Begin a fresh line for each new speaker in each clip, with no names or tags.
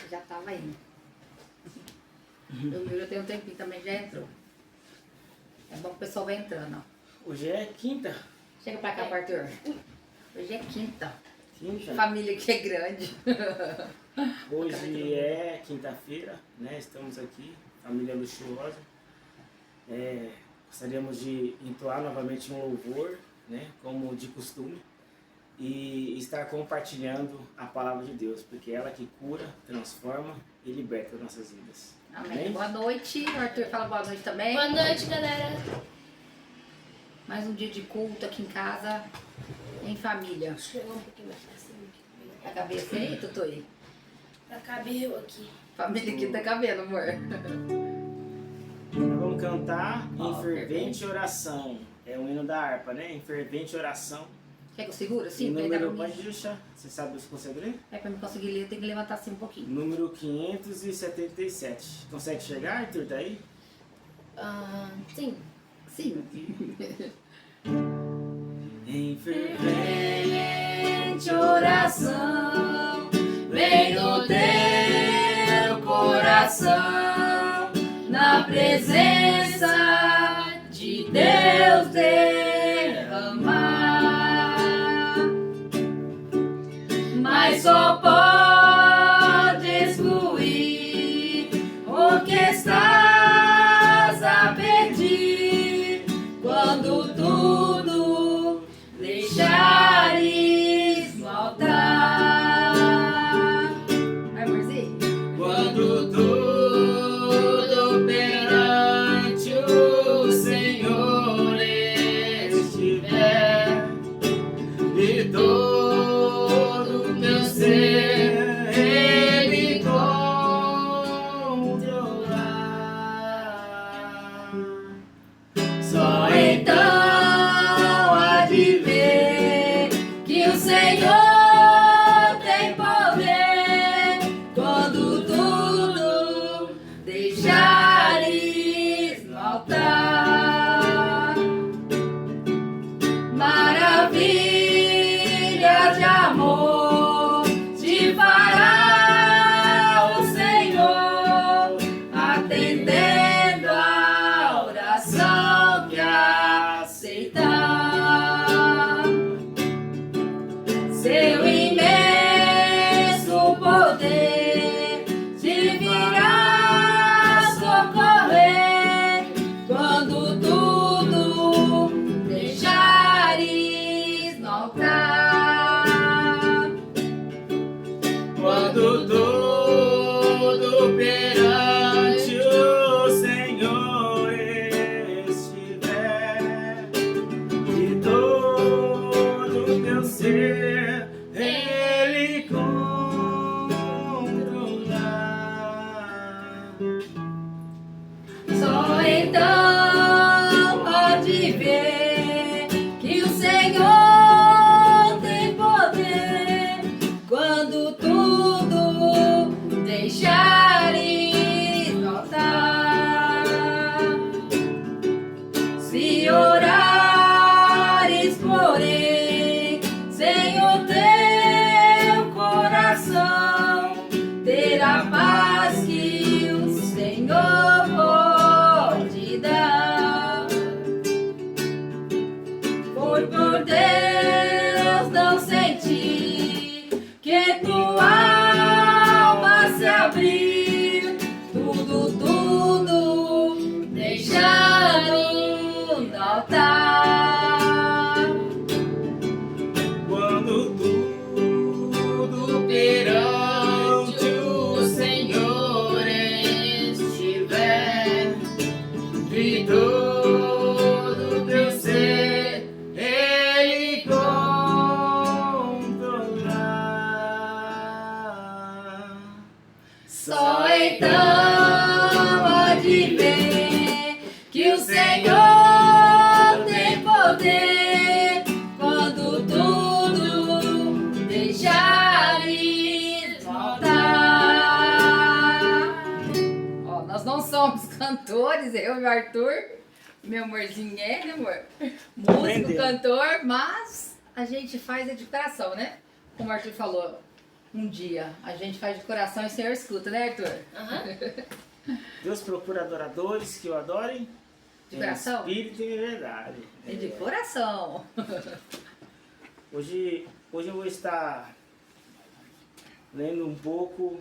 já tava indo. O meu já tem um tempinho também, já entrou. É bom que o pessoal vai entrando, ó.
Hoje é quinta.
Chega pra cá, Arthur. Hoje é quinta.
Quinta.
Família que é grande.
Hoje é quinta-feira, né? Estamos aqui, família luxuosa. Gostaríamos de entoar novamente um louvor, né? Como de costume. E estar compartilhando a palavra de Deus, porque é ela que cura, transforma e liberta as nossas vidas.
Amém. Boa noite. O Arthur fala boa noite também.
Boa noite, galera.
Mais um dia de culto aqui em casa, em família.
Chegou um pouquinho mais assim.
Tá cabeça aí, Tutui?
Tá cabelo aqui.
Família aqui tá cabendo, amor.
Nós vamos cantar
Ó,
em fervente oração. É o hino da harpa, né? Em fervente oração.
Quer que eu seguro assim?
E
Pra
número,
ele dar
pode deixar. Você sabe se consegue ler?
É pra me conseguir ler, tem que levantar assim um pouquinho.
Número 577. Consegue chegar, Arthur, daí?
Sim.
Sim.
Em
Fervente oração, vem no teu coração, na presença de Deus derramar. Mas só podes fluir o que estás a pedir quando tudo deixares no altar. Vai, amorzinho.
Quando tudo perante o Senhor estiver e todo meu ser Ele controlar, só
Então há de ver que o Senhor tem poder quando tudo deixares no altar. Maravilhas de amor te fará o Senhor, atendendo a oração que aceitar. Seu imenso poder te virá socorrer quando tudo deixares no altar.
quando tudo perante o Senhor estiver e todo teu ser Ele controlar.
Só então pode ver que o Senhor tem poder quando tudo deixares no altar. Se orares, porém, sem o teu coração, terá paz que o Senhor pode dar. Foi por Deus não sentir que tua alma se abrir, tudo deixar no altar.
Quando tudo perante o Senhor estiver e todo teu ser Ele controlar,
Só então pode ver que o Senhor tem poder quando tudo deixares no altar. Ó, nós não somos cantores, eu e o Arthur, meu amorzinho é, né, amor? Músico,
Aprendeu.
cantor, mas a gente faz a de coração, né? Como o Arthur falou, um dia. A gente faz de coração e o Senhor escuta, né, Arthur?
Aham.
Deus procura adoradores que o adorem
De
em
coração?
espírito e em verdade.
E de coração.
Hoje eu vou estar lendo um pouco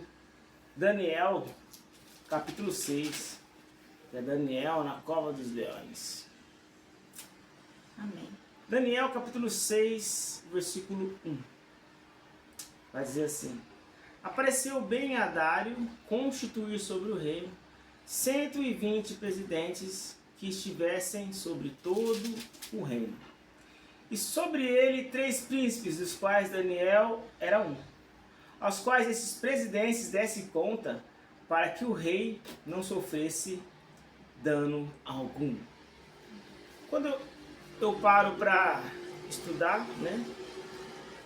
Daniel, capítulo 6. Que é Daniel na cova dos leões.
Amém.
Daniel, capítulo 6, versículo 1. Vai dizer assim: Apareceu bem a Dário constituir sobre o reino 120 presidentes que estivessem sobre todo o reino. E sobre ele 3 príncipes, dos quais Daniel era um, aos quais esses presidentes dessem conta para que o rei não sofresse dano algum. Quando eu paro para estudar, né,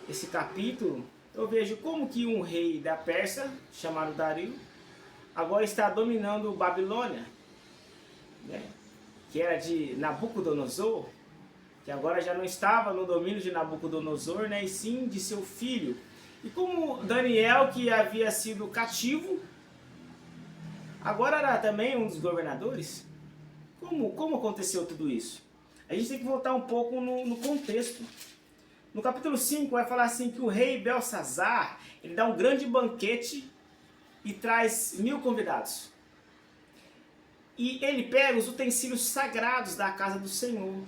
esse capítulo, eu vejo como que um rei da Pérsia, chamado Dario, agora está dominando Babilônia, né, que era de Nabucodonosor, que agora já não estava no domínio de Nabucodonosor, né, e sim de seu filho. E como Daniel, que havia sido cativo, agora era também um dos governadores. Como aconteceu tudo isso? A gente tem que voltar um pouco no contexto. No capítulo 5 vai falar assim que o rei Belsazar, ele dá um grande banquete e traz 1000 convidados. E ele pega os utensílios sagrados da casa do Senhor.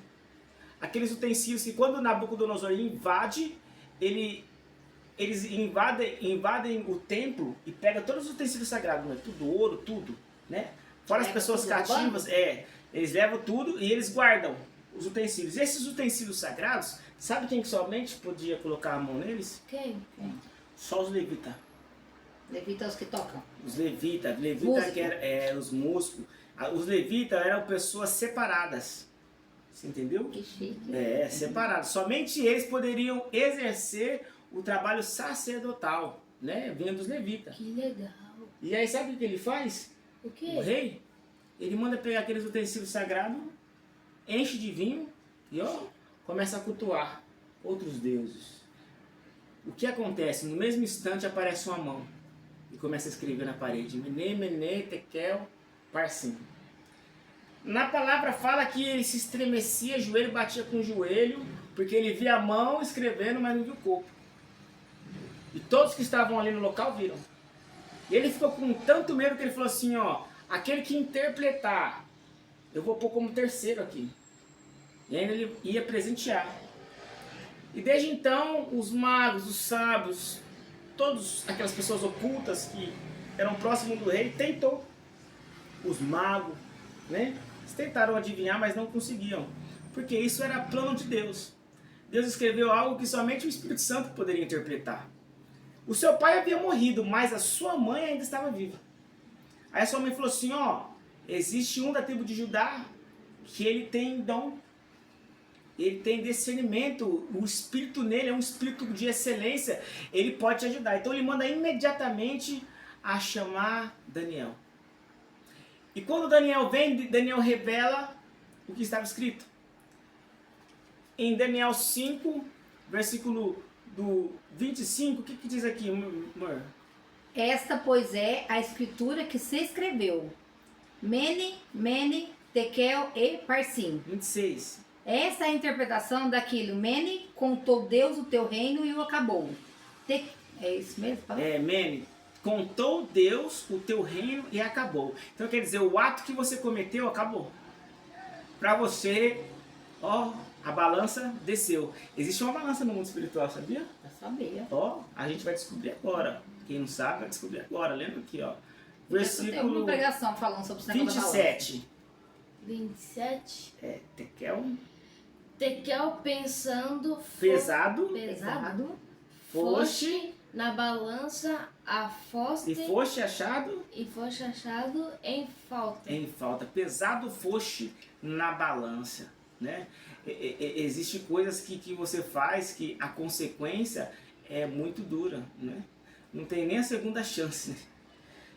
Aqueles utensílios que quando Nabucodonosor invade, eles invadem o templo e pegam todos os utensílios sagrados, né? Tudo ouro, tudo, né? Fora as pessoas cativas, eles levam tudo e eles guardam os utensílios. Esses utensílios sagrados, sabe quem que somente podia colocar a mão neles?
Quem?
Só os levitas.
Levita os que tocam.
Os levitas
Músico.
que eram os músicos. Os levitas eram pessoas separadas. Você entendeu?
Que chique.
Separados. Somente eles poderiam exercer o trabalho sacerdotal, né? Vindo dos levitas.
Que legal.
E aí sabe o que ele faz?
O quê?
O rei, ele manda pegar aqueles utensílios sagrados, enche de vinho e começa a cultuar outros deuses. O que acontece? No mesmo instante aparece uma mão e começa a escrever na parede: Mene, Mene, Tekel, Parsim. Na palavra fala que ele se estremecia, joelho batia com o joelho, porque ele via a mão escrevendo, mas não viu o corpo. E todos que estavam ali no local viram. E ele ficou com tanto medo que ele falou assim, aquele que interpretar, eu vou pôr como terceiro aqui. E ainda ele ia presentear. E desde então, os magos, os sábios, todas aquelas pessoas ocultas que eram próximos do rei, tentou. Os magos, né? Eles tentaram adivinhar, mas não conseguiam. Porque isso era plano de Deus. Deus escreveu algo que somente o Espírito Santo poderia interpretar. O seu pai havia morrido, mas a sua mãe ainda estava viva. Aí a sua mãe falou assim, existe um da tribo de Judá que ele tem dom. Ele tem discernimento, o espírito nele é um espírito de excelência, ele pode te ajudar. Então ele manda imediatamente a chamar Daniel. E quando Daniel vem, Daniel revela o que estava escrito. Em Daniel 5, versículo do 25, o que diz aqui, amor?
Esta, pois, é a escritura que se escreveu. Mene, Mene, Tekel e Parsim.
26.
Essa é a interpretação daquilo. Mene, contou Deus o teu reino e o acabou. É isso mesmo?
Mene, contou Deus o teu reino e acabou. Então quer dizer, o ato que você cometeu acabou. Para você, a balança desceu. Existe uma balança no mundo espiritual, sabia?
Eu sabia.
A gente vai descobrir agora. Quem não sabe vai descobrir agora. Lembra aqui,
Tem
versículo
uma pregação falando sobre esse negócio da balança.
27.
27.
Tekel.
Tekel pensando.
Pesado.
Pesado.
Foste.
Na balança a foste.
E foste achado.
E foste achado em falta.
Em falta. Pesado foste na balança. Né? Existem coisas que você faz que a consequência é muito dura. Né? Não tem nem a segunda chance. Né?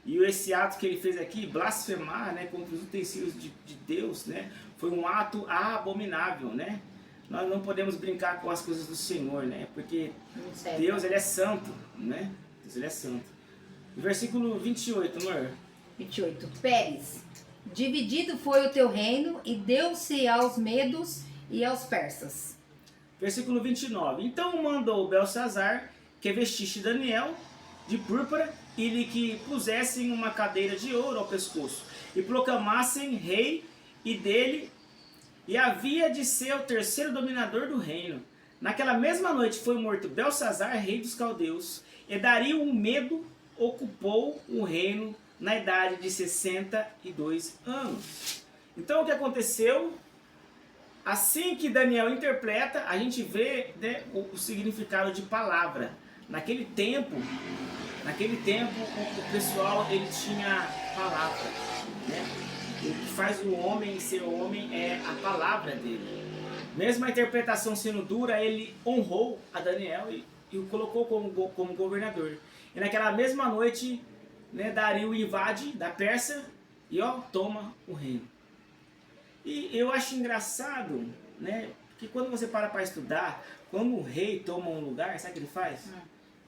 E esse ato que ele fez aqui, blasfemar, né, contra os utensílios de Deus, né, foi um ato abominável, né? Nós não podemos brincar com as coisas do Senhor, né? Porque Deus, ele é santo, né? Deus ele é santo. Versículo 28, amor.
28. Pérez. Dividido foi o teu reino e deu-se aos medos e aos persas.
Versículo 29. Então mandou Belsazar que vestisse Daniel de púrpura e lhe que pusessem uma cadeira de ouro ao pescoço e proclamassem rei e dele, e havia de ser o terceiro dominador do reino. Naquela mesma noite foi morto Belsazar, rei dos caldeus, e Dario um medo ocupou o reino na idade de 62 anos. Então o que aconteceu? Assim que Daniel interpreta, a gente vê, né, o significado de palavra. Naquele tempo, o pessoal ele tinha palavra, né? O que faz o homem ser homem é a palavra dele. Mesmo a interpretação sendo dura, ele honrou a Daniel e o colocou como governador. E naquela mesma noite, né, Dario invade da Pérsia e toma o reino. E eu acho engraçado, né, que quando você para estudar, quando o rei toma um lugar, sabe o que ele faz?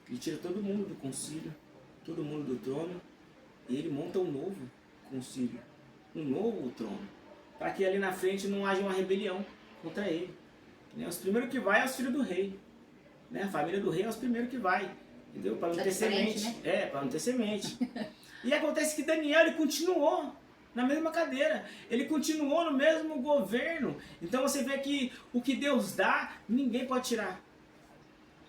Ele tira todo mundo do concílio, todo mundo do trono, e ele monta um novo concílio, um novo trono, para que ali na frente não haja uma rebelião contra ele. Né? Os primeiros que vai é os filhos do rei, né? A família do rei é os primeiros que vai, entendeu? Para não ter semente, né? Para não ter semente. E acontece que Daniel ele continuou na mesma cadeira, ele continuou no mesmo governo. Então você vê que o que Deus dá, ninguém pode tirar.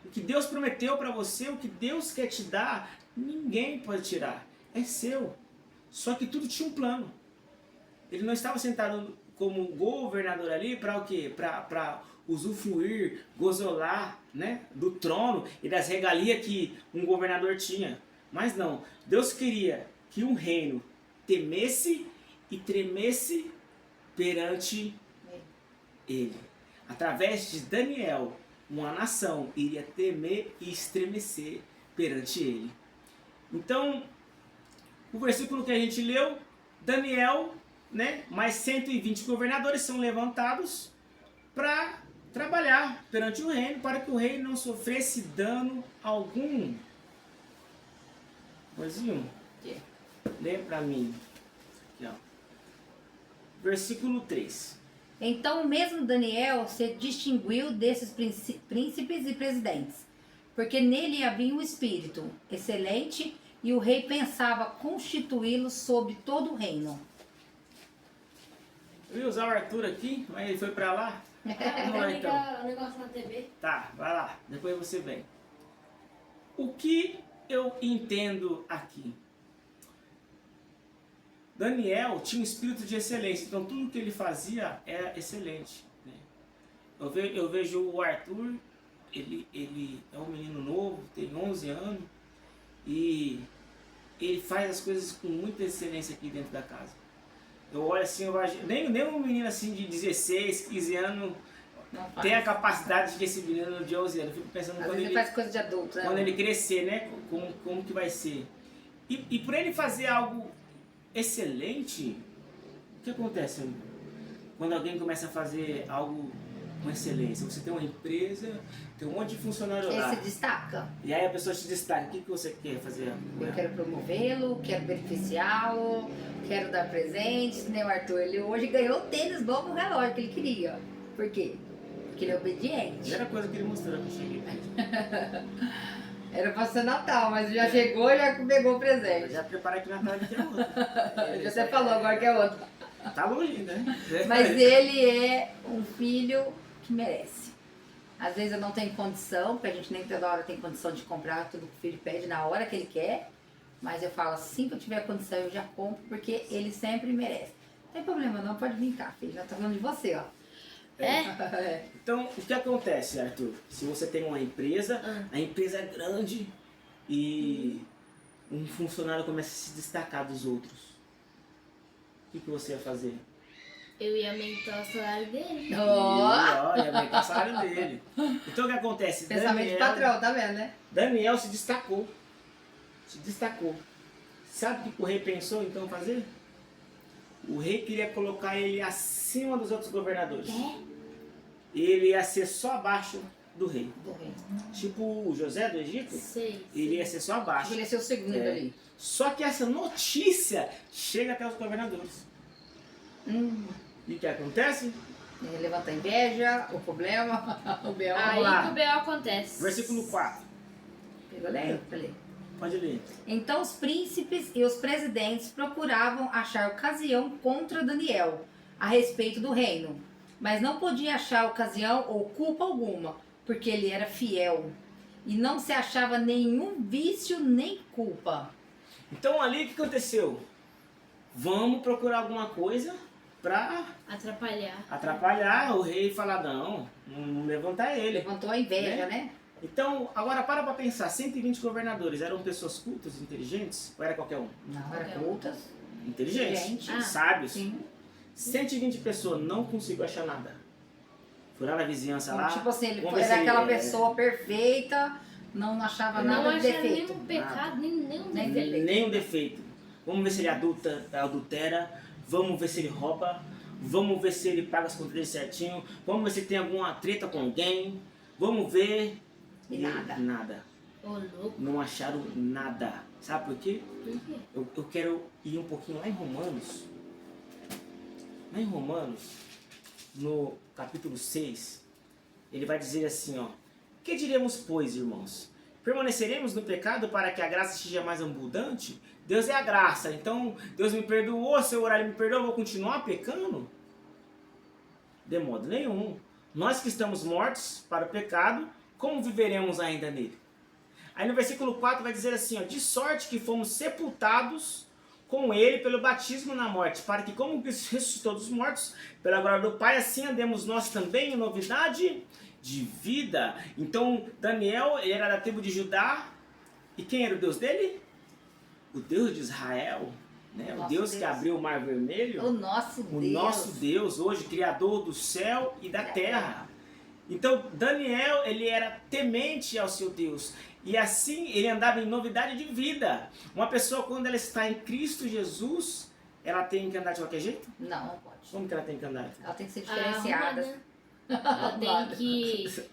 O que Deus prometeu para você, o que Deus quer te dar, ninguém pode tirar. É seu. Só que tudo tinha um plano. Ele não estava sentado como governador ali para o quê? Para usufruir, gozolar, né, do trono e das regalias que um governador tinha. Mas não. Deus queria que um reino temesse e tremesse perante ele. Através de Daniel, uma nação iria temer e estremecer perante ele. Então, o versículo que a gente leu, Daniel, né, mais 120 governadores são levantados para trabalhar perante o reino, para que o rei não sofresse dano algum. Mozinho, lê para mim. Aqui, ó. Versículo 3.
Então mesmo Daniel se distinguiu desses príncipes e presidentes, porque nele havia um espírito excelente e o rei pensava constituí-lo sobre todo o reino.
Eu ia usar o Arthur aqui, mas ele foi para lá. Vamos lá então.
O negócio na TV.
Tá, vai lá, depois você vem. O que eu entendo aqui? Daniel tinha um espírito de excelência, então tudo que ele fazia era excelente. Né? Eu vejo o Arthur, ele é um menino novo, tem 11 anos, e ele faz as coisas com muita excelência aqui dentro da casa. Eu olho assim, nem um menino assim de 16, 15 anos tem a capacidade que esse menino de 11 anos. Eu fico pensando quando ele
faz coisa de adulto, né?
Quando ele crescer, né? Como que vai ser. E por ele fazer algo excelente, o que acontece quando alguém começa a fazer algo com excelência? Você tem uma empresa, tem um monte de funcionário lá.
Ele se destaca.
E aí a pessoa te destaca. O que você quer fazer?
Eu quero promovê-lo, quero beneficiá-lo, quero dar presentes. Nem o Arthur, ele hoje ganhou o tênis bom pro relógio que ele queria. Por quê? Porque ele é obediente.
Primeira coisa que ele mostrou que eu cheguei.
Era pra ser Natal, mas já chegou e já pegou o presente.
Já preparei que Natal ele quer outro.
Já até falou agora que é outro.
Tá longe, né?
Mas ele é um filho que merece. Às vezes eu não tenho condição, porque a gente nem toda hora tem condição de comprar tudo que o filho pede na hora que ele quer. Mas eu falo, assim que eu tiver condição eu já compro, porque ele sempre merece. Não tem problema não, pode vir cá, filho. Já tô falando de você, ó. É.
Então, o que acontece, Arthur? Se você tem uma empresa, a empresa é grande e um funcionário começa a se destacar dos outros. O que você ia fazer?
Eu ia aumentar o salário dele.
Ia aumentar o salário dele. Então, o que acontece?
Pensamento de patrão, tá vendo, né?
Daniel se destacou. Se destacou. Sabe o que o rei pensou então fazer? O rei queria colocar ele acima dos outros governadores. Ele ia ser só abaixo do rei.
Do rei.
Tipo o José do Egito,
Sei.
ele ia ser só abaixo.
Ele ia ser o segundo
É.
ali.
Só que essa notícia chega até os governadores. E o que acontece?
Ele levanta a inveja, o problema, o B.O.
Aí
lá.
que o B.O. acontece.
Versículo 4.
Pegou daí? Falei.
Pode ler.
Então os príncipes e os presidentes procuravam achar ocasião contra Daniel a respeito do reino, mas não podiam achar ocasião ou culpa alguma, porque ele era fiel e não se achava nenhum vício nem culpa.
Então ali o que aconteceu? Vamos procurar alguma coisa para
Atrapalhar.
atrapalhar o rei e falar, não levantar ele.
Levantou a inveja, né?
Então, agora para pensar, 120 governadores eram pessoas cultas, inteligentes? Ou era qualquer um?
Não, era cultas.
Inteligentes,
Gente.
Ah,
sábios.
Sim.
120 pessoas não conseguiu achar nada. Foram na vizinhança lá.
Tipo assim, ele
vamos ver
era
se
aquela
ele-
pessoa perfeita, não achava
Não
nada de
acharam
defeito.
nenhum pecado, nenhum
Nem
defeito.
defeito.
Nenhum defeito. Vamos ver se ele adultera. Vamos ver se ele rouba. Vamos ver se ele paga as contas dele certinho. Vamos ver se tem alguma treta com alguém. Vamos ver.
E nada.
Nada.
Ô, louco.
Não acharam nada. Sabe por quê?
Por quê?
Eu quero ir um pouquinho lá em Romanos. Lá em Romanos, no capítulo 6, ele vai dizer assim, ó. Que diremos, pois, irmãos? Permaneceremos no pecado para que a graça seja mais abundante? Deus é a graça, então Deus me perdoou, seu horário me perdoou, eu vou continuar pecando? De modo nenhum. Nós que estamos mortos para o pecado, como viveremos ainda nele? Aí no versículo 4 vai dizer assim, ó, de sorte que fomos sepultados com ele pelo batismo na morte, para que como Cristo ressuscitou dos mortos, pela glória do Pai, assim andemos nós também em novidade de vida. Então Daniel, ele era da tribo de Judá, e quem era o Deus dele? O Deus de Israel, né? O
Nosso
Deus que
Deus.
abriu o Mar Vermelho.
O nosso
O
Deus.
nosso Deus hoje, Criador do céu e da terra. Então Daniel, ele era temente ao seu Deus. E assim ele andava em novidade de vida. Uma pessoa, quando ela está em Cristo Jesus, ela tem que andar de qualquer jeito?
Não, não pode.
Como que ela tem que andar?
Ela tem que ser
Arrumada.
diferenciada.
Ela tem que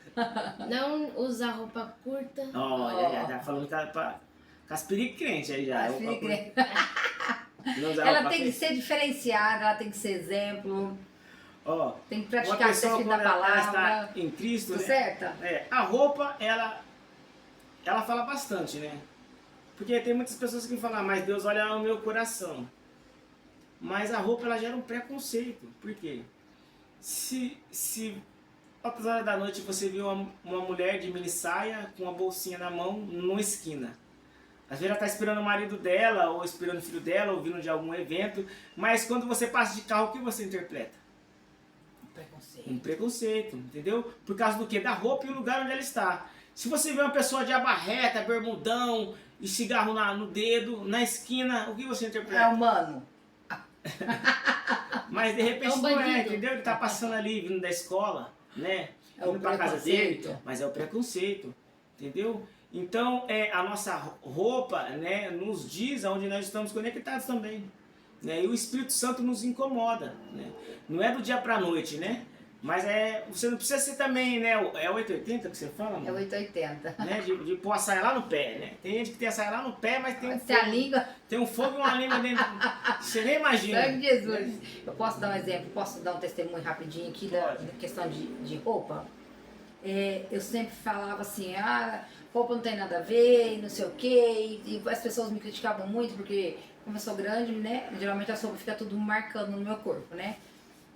não usar roupa curta.
Olha, tá falando com as pericrentes aí já.
As pericrentes.
Não usar
Ela
roupa
tem que
feia.
ser diferenciada, ela tem que ser exemplo,
Ó,
tem que
uma
praticar a
pessoa,
defesa
quando
da
ela
palavra.
está em Cristo,
Tudo
né?
certa?
É, a roupa, ela fala bastante, né? Porque tem muitas pessoas que falam, mas Deus olha o meu coração. Mas a roupa, ela gera um preconceito. Por quê? Se altas horas da noite você viu uma mulher de mini saia com uma bolsinha na mão numa esquina. Às vezes ela está esperando o marido dela, ou esperando o filho dela, ou vindo de algum evento. Mas quando você passa de carro, o que você interpreta?
Preconceito.
Um preconceito, entendeu? Por causa do quê? Da roupa e o lugar onde ela está. Se você vê uma pessoa de abarreta, bermudão e cigarro no dedo, na esquina, o que você
É
interpreta?
humano.
Mas de repente
É um
não é,
bandido.
entendeu? Ele tá passando ali, vindo da escola, né?
É o
Indo pra casa dele,
preconceito.
mas é o preconceito, entendeu? Então, a nossa roupa, né, nos diz aonde nós estamos conectados também. Né? E o Espírito Santo nos incomoda, né? Não é do dia pra noite, né? Mas você não precisa ser também, né? É 880 que você fala,
É
mano?
880.
Né? De pôr a saia lá no pé, né? Tem gente que tem a saia lá no pé, mas tem
Se a língua,
tem um fogo e uma língua dentro. Você nem imagina.
sangue de Jesus. Eu posso dar um exemplo, posso dar um testemunho rapidinho aqui da
Pode.
questão de roupa? Eu sempre falava assim, roupa não tem nada a ver, e não sei o quê, e as pessoas me criticavam muito, porque como eu sou grande, né, geralmente a roupa fica tudo marcando no meu corpo, né?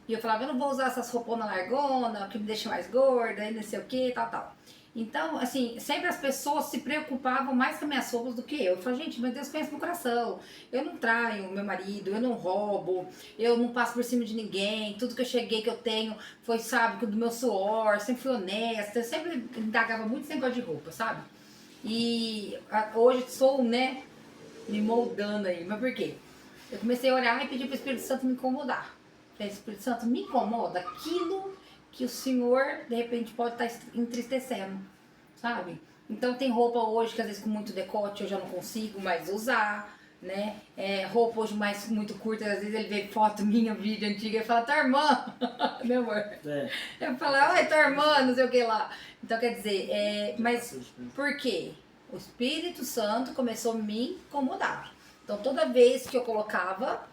E eu falava, eu não vou usar essas rouponas largona, que me deixa mais gorda, e não sei o que, tal. Então, assim, sempre as pessoas se preocupavam mais com as minhas roupas do que eu. Eu falei, gente, meu Deus conhece meu coração. Eu não traio meu marido, eu não roubo, eu não passo por cima de ninguém. Tudo que eu cheguei, que eu tenho, foi, sabe, do meu suor, sempre fui honesta. Eu sempre indagava muito esse negócio de roupa, sabe? E hoje sou, né, me moldando aí. Mas por quê? Eu comecei a orar e pedir para o Espírito Santo me incomodar. O Espírito Santo me incomoda aquilo que o Senhor, de repente, pode estar entristecendo, sabe? Então tem roupa hoje que às vezes com muito decote eu já não consigo mais usar, né? Roupa hoje mais muito curta, às vezes ele vê foto minha, vídeo antigo, e fala, tua irmã, né amor? Eu falo, oi, tua irmã, não sei o que lá. Então quer dizer, mas por quê? O Espírito Santo começou a me incomodar. Então toda vez que eu colocava